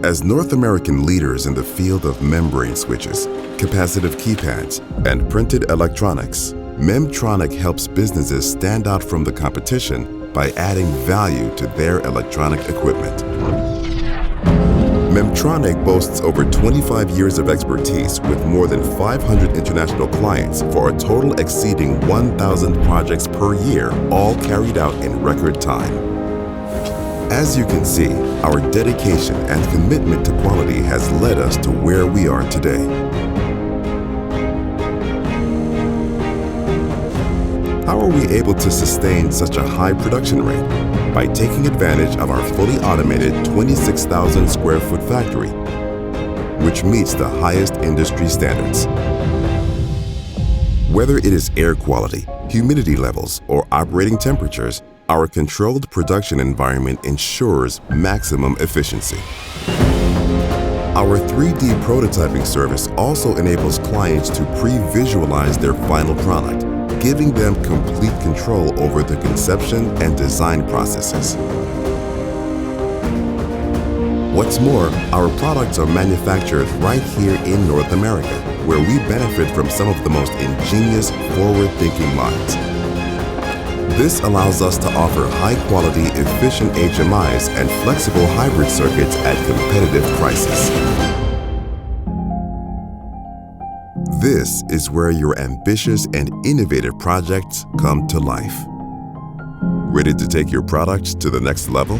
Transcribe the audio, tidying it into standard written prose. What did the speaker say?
As North American leaders in the field of membrane switches, capacitive keypads, and printed electronics, Memtronik helps businesses stand out from the competition by adding value to their electronic equipment. Memtronik boasts over 25 years of expertise with more than 500 international clients for a total exceeding 1,000 projects per year, all carried out in record time. As you can see, our dedication and commitment to quality has led us to where we are today. How are we able to sustain such a high production rate? By taking advantage of our fully automated 26,000 square foot factory, which meets the highest industry standards. Whether it is air quality, humidity levels, or operating temperatures, our controlled production environment ensures maximum efficiency. Our 3D prototyping service also enables clients to pre-visualize their final product, giving them complete control over the conception and design processes. What's more, our products are manufactured right here in North America, where we benefit from some of the most ingenious, forward-thinking minds. This allows us to offer high-quality, efficient HMIs and flexible hybrid circuits at competitive prices. This is where your ambitious and innovative projects come to life. Ready to take your products to the next level?